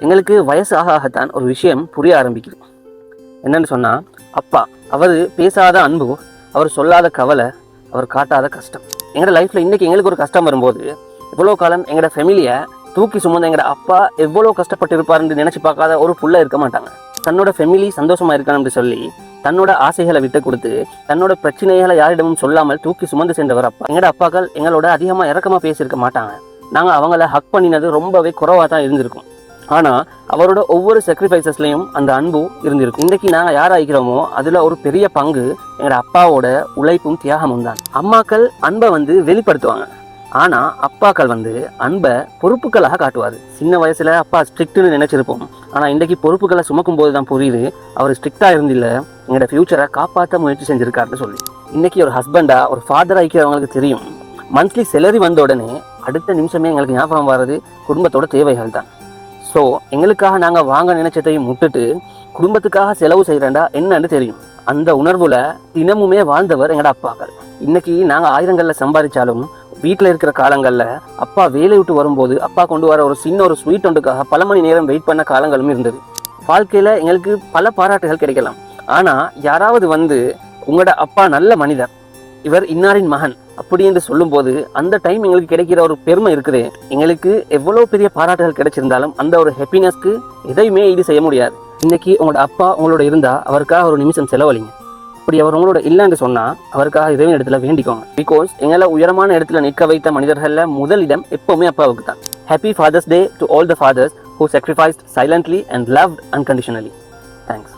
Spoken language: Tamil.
எங்களுக்கு வயசு ஆகத்தான் ஒரு விஷயம் புரிய ஆரம்பிக்குது. என்னன்னு சொன்னால், அப்பா அவர் பேசாத அன்பு, அவர் சொல்லாத கவலை, அவர் காட்டாத கஷ்டம். எங்களோட லைஃப்பில் இன்றைக்கி எங்களுக்கு ஒரு கஷ்டம் வரும்போது, இவ்வளோ காலம் எங்களோட ஃபேமிலியை தூக்கி சுமந்த எங்களோட அப்பா எவ்வளோ கஷ்டப்பட்டு இருப்பாருன்னு நினச்சி பார்க்காத ஒரு புள்ள இருக்க மாட்டாங்க. தன்னோட ஃபேமிலி சந்தோஷமாக இருக்கணும்னு சொல்லி தன்னோட ஆசைகளை விட்டு கொடுத்து தன்னோட பிரச்சனைகளை யாரிடமும் சொல்லாமல் தூக்கி சுமந்து சென்றவர் அப்பா. எங்களோட அப்பாக்கள் எங்களோட அதிகமாக இறக்கமாக பேசியிருக்க மாட்டாங்க. நாங்கள் அவங்கள ஹக் பண்ணினது ரொம்பவே குறைவாக தான் இருந்திருக்கும். ஆனால் அவரோட ஒவ்வொரு சாக்ரிஃபைசஸ்லையும் அந்த அன்பு இருந்திருக்கும். இன்றைக்கி நாங்கள் யார் ஆகிக்கிறோமோ அதில் ஒரு பெரிய பங்கு எங்களோட அப்பாவோட உழைப்பும் தியாகமும் தான். அம்மாக்கள் அன்பை வெளிப்படுத்துவாங்க, ஆனால் அப்பாக்கள் அன்பை பொறுப்புகளாக காட்டுவார். சின்ன வயசில் அப்பா ஸ்ட்ரிக்ட்னு நினச்சிருப்போம், ஆனால் இன்றைக்கி பொறுப்புகளை சுமக்கும் போது தான் புரியுது அவர் ஸ்ட்ரிக்டாக இருந்தில்ல, எங்களோட ஃப்யூச்சரை காப்பாற்ற முயற்சி செஞ்சுருக்காருன்னு சொல்லி. இன்றைக்கி ஒரு ஹஸ்பண்டாக ஒரு ஃபாதராக இருக்கிறவங்களுக்கு தெரியும், மந்த்லி சேலரி வந்த உடனே அடுத்த நிமிஷமே எங்களுக்கு ஞாபகம் வர்றது குடும்பத்தோட தேவைகள் தான். ஸோ எங்களுக்காக நாங்கள் வாங்க நினைச்சதையும் முட்டுட்டு குடும்பத்துக்காக செலவு செய்கிறேன்டா என்னன்னு தெரியும். அந்த உணர்வில் தினமுமே வாழ்ந்தவர் எங்களோட அப்பாக்கள். இன்றைக்கி நாங்கள் ஆயிரங்களில் சம்பாதிச்சாலும் வீட்டில் இருக்கிற காலங்களில் அப்பா வேலை விட்டு வரும்போது அப்பா கொண்டு வர ஒரு சின்ன ஒரு ஸ்வீட் ஒன்றுக்காக பல மணி நேரம் வெயிட் பண்ண காலங்களும் இருந்தது. வாழ்க்கையில் எங்களுக்கு பல பாராட்டுகள் கிடைக்கலாம், ஆனால் யாராவது உங்களோட அப்பா நல்ல மனிதர், இவர் இன்னாரின் மகன் அப்படி என்று சொல்லும்போது அந்த டைம் எங்களுக்கு கிடைக்கிற ஒரு பெருமை இருக்குது. எங்களுக்கு எவ்வளோ பெரிய பாராட்டுகள் கிடைச்சிருந்தாலும் அந்த ஒரு ஹாப்பினஸ்க்கு எதையுமே ஈடு செய்ய முடியாது. இன்னைக்கு உங்களோட அப்பா உங்களோட இருந்தால் அவருக்காக ஒரு நிமிஷம் செலவழிங்க. அப்படி அவர் உங்களோட இல்லைன்னு சொன்னால் அவருக்காக இறைவன் இடத்துல வேண்டிக்கோங்க. பிகாஸ் எங்களை உயரமான இடத்துல நிற்க வைத்த மனிதர்களில் முதலிடம் எப்போவுமே அப்பாவுக்கு தான். Happy Fathers Day to all the fathers who sacrificed silently and loved unconditionally. Thanks.